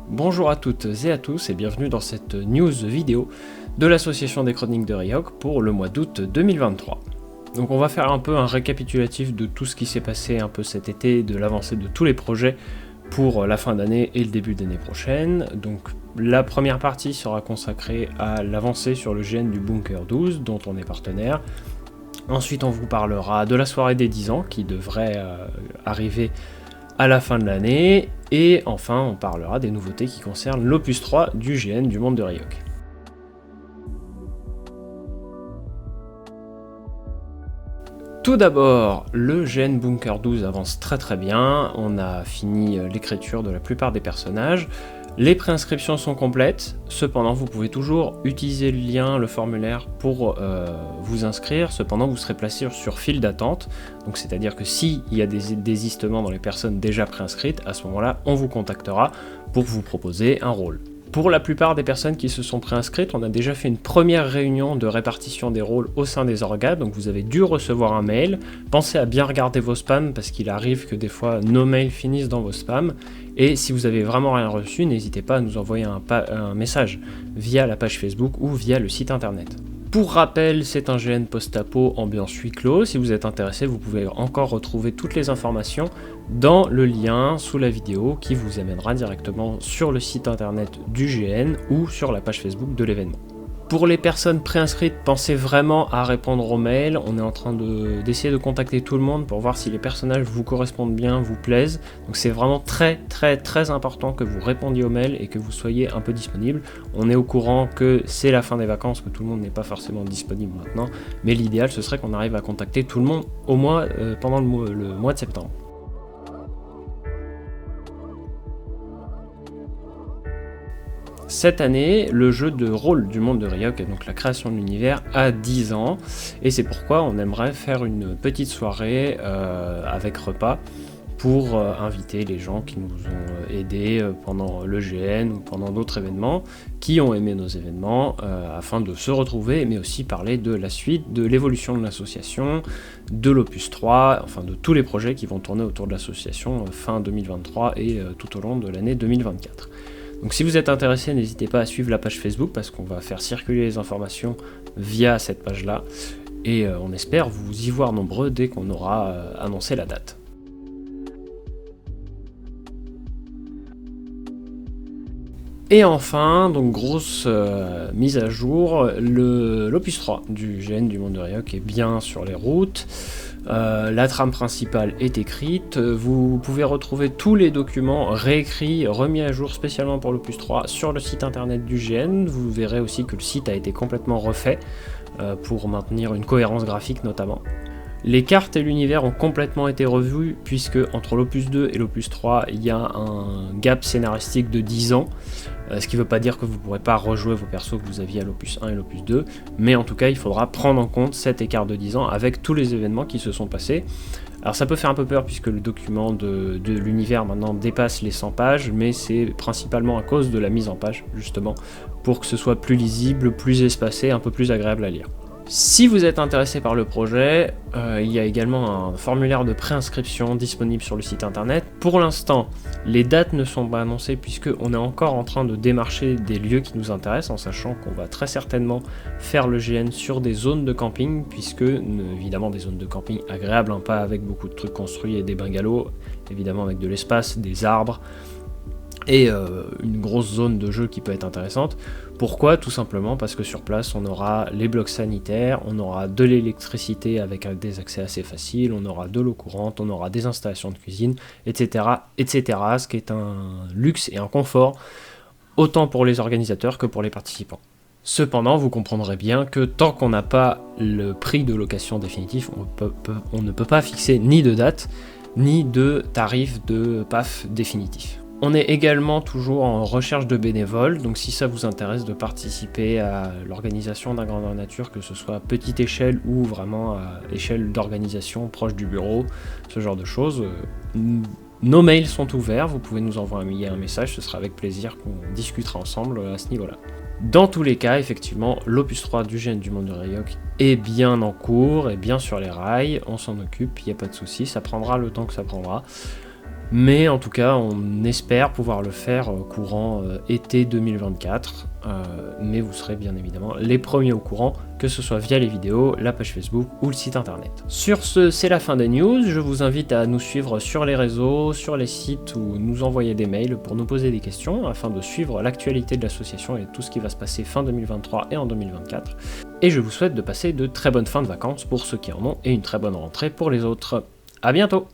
Bonjour à toutes et à tous et bienvenue dans cette news vidéo de l'association des chroniques de Ryok pour le mois d'août 2023. Donc on va faire un peu un récapitulatif de tout ce qui s'est passé un peu cet été, de l'avancée de tous les projets pour la fin d'année et le début d'année prochaine. Donc la première partie sera consacrée à l'avancée sur le GN du Bunker 12 dont on est partenaire. Ensuite on vous parlera de la soirée des 10 ans qui devrait arriver à la fin de l'année, et enfin on parlera des nouveautés qui concernent l'opus 3 du GN du monde de Ryok. Tout d'abord, le GN Bunker 12 avance très bien, on a fini l'écriture de la plupart des personnages, les préinscriptions sont complètes, cependant vous pouvez toujours utiliser le lien, le formulaire pour vous inscrire, cependant vous serez placé sur file d'attente, donc c'est-à-dire que s'il y a des désistements dans les personnes déjà préinscrites, à ce moment-là on vous contactera pour vous proposer un rôle. Pour la plupart des personnes qui se sont préinscrites, on a déjà fait une première réunion de répartition des rôles au sein des orgas, donc vous avez dû recevoir un mail. Pensez à bien regarder vos spams parce qu'il arrive que des fois nos mails finissent dans vos spams. Et si vous avez vraiment rien reçu, n'hésitez pas à nous envoyer un message via la page Facebook ou via le site internet. Pour rappel, c'est un GN post-apo ambiance huis clos. Si vous êtes intéressé, vous pouvez encore retrouver toutes les informations dans le lien sous la vidéo qui vous amènera directement sur le site internet du GN ou sur la page Facebook de l'événement. Pour les personnes préinscrites, pensez vraiment à répondre aux mails. On est en train d'essayer de contacter tout le monde pour voir si les personnages vous correspondent bien, vous plaisent. Donc c'est vraiment très important que vous répondiez aux mails et que vous soyez un peu disponible. On est au courant que c'est la fin des vacances, que tout le monde n'est pas forcément disponible maintenant. Mais l'idéal, ce serait qu'on arrive à contacter tout le monde au moins pendant le mois de septembre. Cette année, le jeu de rôle du monde de Ryok, et donc la création de l'univers, a 10 ans, et c'est pourquoi on aimerait faire une petite soirée avec repas pour inviter les gens qui nous ont aidés pendant le GN ou pendant d'autres événements, qui ont aimé nos événements, afin de se retrouver, mais aussi parler de la suite, de l'évolution de l'association, de l'opus 3, enfin de tous les projets qui vont tourner autour de l'association fin 2023 et tout au long de l'année 2024. Donc si vous êtes intéressé, n'hésitez pas à suivre la page Facebook parce qu'on va faire circuler les informations via cette page-là et on espère vous y voir nombreux dès qu'on aura annoncé la date. Et enfin, donc grosse mise à jour, l'opus 3 du GN du monde de Ryok est bien sur les routes. La trame principale est écrite, vous pouvez retrouver tous les documents réécrits, remis à jour spécialement pour l'opus 3 sur le site internet du GN. Vous verrez aussi que le site a été complètement refait pour maintenir une cohérence graphique notamment. Les cartes et l'univers ont complètement été revus puisque entre l'opus 2 et l'opus 3 il y a un gap scénaristique de 10 ans, ce qui ne veut pas dire que vous ne pourrez pas rejouer vos persos que vous aviez à l'opus 1 et l'opus 2, mais en tout cas il faudra prendre en compte cet écart de 10 ans avec tous les événements qui se sont passés. Alors ça peut faire un peu peur puisque le document de l'univers maintenant dépasse les 100 pages, mais c'est principalement à cause de la mise en page justement, pour que ce soit plus lisible, plus espacé, un peu plus agréable à lire. Si vous êtes intéressé par le projet, il y a également un formulaire de préinscription disponible sur le site internet. Pour l'instant, les dates ne sont pas annoncées puisqu'on est encore en train de démarcher des lieux qui nous intéressent, en sachant qu'on va très certainement faire le GN sur des zones de camping, puisque évidemment des zones de camping agréables, hein, pas avec beaucoup de trucs construits et des bungalows, évidemment avec de l'espace, des arbres, et une grosse zone de jeu qui peut être intéressante. Pourquoi ? Tout simplement parce que sur place on aura les blocs sanitaires, on aura de l'électricité avec des accès assez faciles, on aura de l'eau courante, on aura des installations de cuisine, etc. ce qui est un luxe et un confort autant pour les organisateurs que pour les participants. Cependant, vous comprendrez bien que tant qu'on n'a pas le prix de location définitif, on ne peut pas fixer ni de date, ni de tarif de PAF définitif. On est également toujours en recherche de bénévoles, donc si ça vous intéresse de participer à l'organisation d'un grandeur nature, que ce soit à petite échelle ou vraiment à échelle d'organisation proche du bureau, ce genre de choses, nos mails sont ouverts, vous pouvez nous envoyer un message, ce sera avec plaisir qu'on discutera ensemble à ce niveau-là. Dans tous les cas, effectivement, l'opus 3 du GN du monde de Ryok est bien en cours, est bien sur les rails, on s'en occupe, il n'y a pas de souci, ça prendra le temps que ça prendra. Mais en tout cas, on espère pouvoir le faire courant été 2024, mais vous serez bien évidemment les premiers au courant, que ce soit via les vidéos, la page Facebook ou le site internet. Sur ce, c'est la fin des news. Je vous invite à nous suivre sur les réseaux, sur les sites ou nous envoyer des mails pour nous poser des questions afin de suivre l'actualité de l'association et tout ce qui va se passer fin 2023 et en 2024. Et je vous souhaite de passer de très bonnes fins de vacances pour ceux qui en ont et une très bonne rentrée pour les autres. À bientôt!